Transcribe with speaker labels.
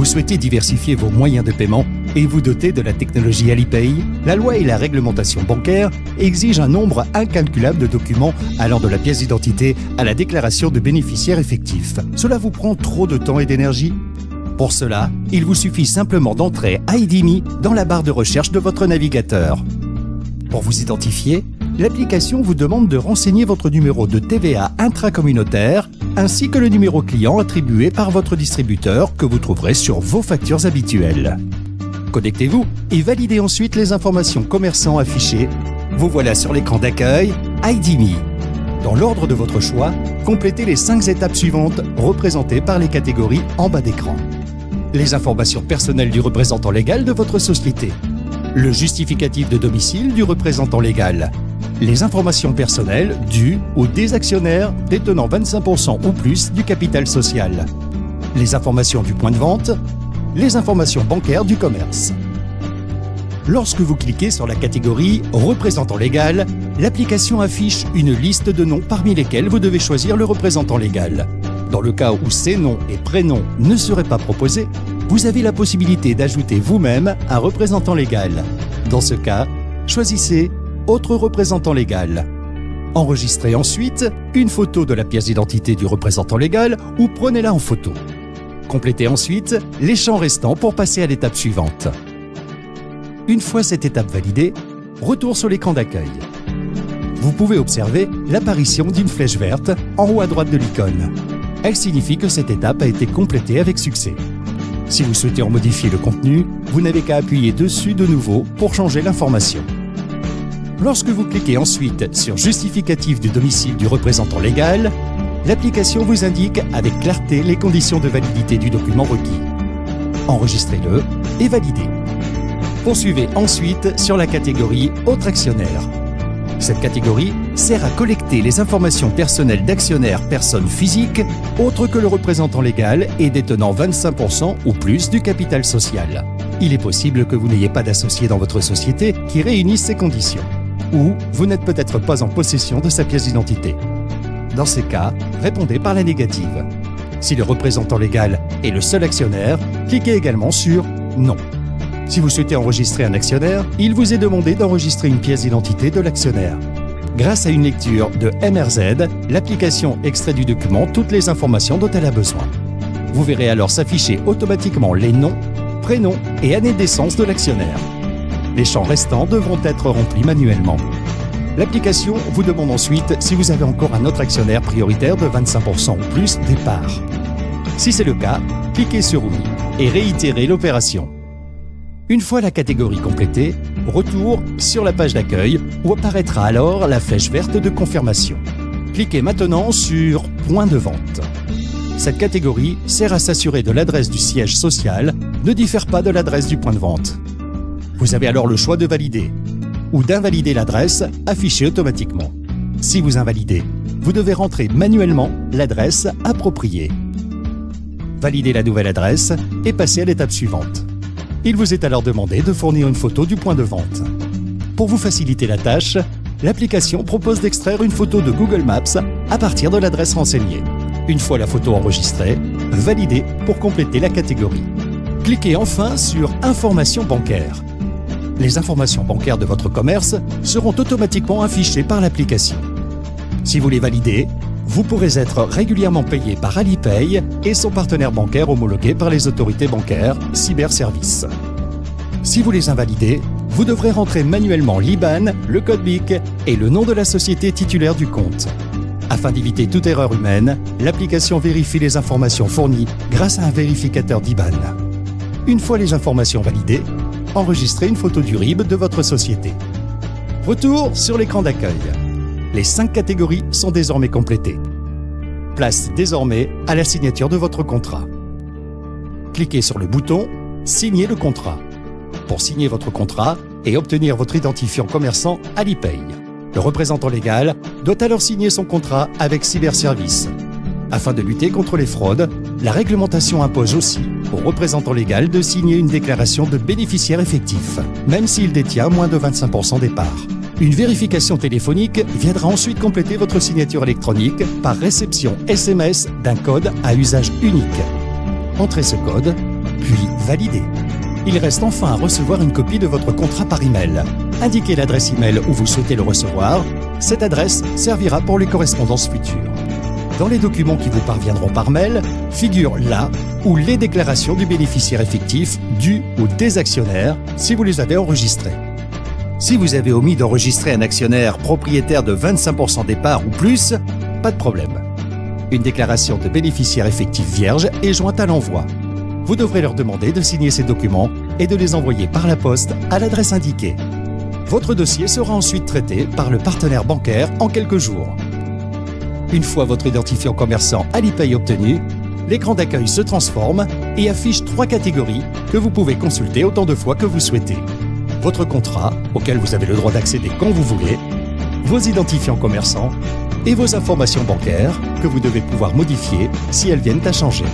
Speaker 1: Vous souhaitez diversifier vos moyens de paiement et vous doter de la technologie Alipay? La loi et la réglementation bancaire exigent un nombre incalculable de documents allant de la pièce d'identité à la déclaration de bénéficiaire effectif. Cela vous prend trop de temps et d'énergie? Pour cela, il vous suffit simplement d'entrer ID.me dans la barre de recherche de votre navigateur. Pour vous identifier, l'application vous demande de renseigner votre numéro de TVA intracommunautaire ainsi que le numéro client attribué par votre distributeur que vous trouverez sur vos factures habituelles. Connectez-vous et validez ensuite les informations commerçants affichées. Vous voilà sur l'écran d'accueil ID.me. Dans l'ordre de votre choix, complétez les 5 étapes suivantes représentées par les catégories en bas d'écran. Les informations personnelles du représentant légal de votre société. Le justificatif de domicile du représentant légal. Les informations personnelles du ou des actionnaires détenant 25% ou plus du capital social. Les informations du point de vente. Les informations bancaires du commerce. Lorsque vous cliquez sur la catégorie « Représentant légal », l'application affiche une liste de noms parmi lesquels vous devez choisir le représentant légal. Dans le cas où ces noms et prénoms ne seraient pas proposés, vous avez la possibilité d'ajouter vous-même un représentant légal. Dans ce cas, choisissez « Autre représentant légal ». Enregistrez ensuite une photo de la pièce d'identité du représentant légal ou prenez-la en photo. Complétez ensuite les champs restants pour passer à l'étape suivante. Une fois cette étape validée, retour sur l'écran d'accueil. Vous pouvez observer l'apparition d'une flèche verte en haut à droite de l'icône. Elle signifie que cette étape a été complétée avec succès. Si vous souhaitez en modifier le contenu, vous n'avez qu'à appuyer dessus de nouveau pour changer l'information. Lorsque vous cliquez ensuite sur « Justificatif du domicile du représentant légal », l'application vous indique avec clarté les conditions de validité du document requis. Enregistrez-le et validez. Poursuivez ensuite sur la catégorie « Autres actionnaires ». Cette catégorie sert à collecter les informations personnelles d'actionnaires personnes physiques autres que le représentant légal et détenant 25% ou plus du capital social. Il est possible que vous n'ayez pas d'associé dans votre société qui réunisse ces conditions. Ou vous n'êtes peut-être pas en possession de sa pièce d'identité. Dans ces cas, répondez par la négative. Si le représentant légal est le seul actionnaire, cliquez également sur « Non ». Si vous souhaitez enregistrer un actionnaire, il vous est demandé d'enregistrer une pièce d'identité de l'actionnaire. Grâce à une lecture de MRZ, l'application extrait du document toutes les informations dont elle a besoin. Vous verrez alors s'afficher automatiquement les noms, prénoms et années de naissance de l'actionnaire. Les champs restants devront être remplis manuellement. L'application vous demande ensuite si vous avez encore un autre actionnaire prioritaire de 25% ou plus des parts. Si c'est le cas, cliquez sur « Oui » et réitérez l'opération. Une fois la catégorie complétée, retour sur la page d'accueil où apparaîtra alors la flèche verte de confirmation. Cliquez maintenant sur « Point de vente ». Cette catégorie sert à s'assurer de l'adresse du siège social, ne diffère pas de l'adresse du point de vente. Vous avez alors le choix de valider ou d'invalider l'adresse affichée automatiquement. Si vous invalidez, vous devez rentrer manuellement l'adresse appropriée. Validez la nouvelle adresse et passez à l'étape suivante. Il vous est alors demandé de fournir une photo du point de vente. Pour vous faciliter la tâche, l'application propose d'extraire une photo de Google Maps à partir de l'adresse renseignée. Une fois la photo enregistrée, validez pour compléter la catégorie. Cliquez enfin sur « Informations bancaires ». Les informations bancaires de votre commerce seront automatiquement affichées par l'application. Si vous les validez, vous pourrez être régulièrement payé par Alipay et son partenaire bancaire homologué par les autorités bancaires Cyberservices. Si vous les invalidez, vous devrez rentrer manuellement l'IBAN, le code BIC et le nom de la société titulaire du compte. Afin d'éviter toute erreur humaine, l'application vérifie les informations fournies grâce à un vérificateur d'IBAN. Une fois les informations validées, enregistrez une photo du RIB de votre société. Retour sur l'écran d'accueil. Les 5 catégories sont désormais complétées. Place désormais à la signature de votre contrat. Cliquez sur le bouton « Signer le contrat » pour signer votre contrat et obtenir votre identifiant commerçant Alipay. Le représentant légal doit alors signer son contrat avec Cyberservices. Afin de lutter contre les fraudes, la réglementation impose aussi au représentant légal de signer une déclaration de bénéficiaire effectif, même s'il détient moins de 25% des parts. Une vérification téléphonique viendra ensuite compléter votre signature électronique par réception SMS d'un code à usage unique. Entrez ce code puis valider. Il reste enfin à recevoir une copie de votre contrat par email. Indiquez l'adresse email où vous souhaitez le recevoir. Cette adresse servira pour les correspondances futures. Dans les documents qui vous parviendront par mail, figurent la ou les déclarations du bénéficiaire effectif, du ou des actionnaires, si vous les avez enregistrées. Si vous avez omis d'enregistrer un actionnaire propriétaire de 25% des parts ou plus, pas de problème. Une déclaration de bénéficiaire effectif vierge est jointe à l'envoi. Vous devrez leur demander de signer ces documents et de les envoyer par la poste à l'adresse indiquée. Votre dossier sera ensuite traité par le partenaire bancaire en quelques jours. Une fois votre identifiant commerçant Alipay obtenu, l'écran d'accueil se transforme et affiche 3 catégories que vous pouvez consulter autant de fois que vous souhaitez. Votre contrat, auquel vous avez le droit d'accéder quand vous voulez, vos identifiants commerçants et vos informations bancaires que vous devez pouvoir modifier si elles viennent à changer.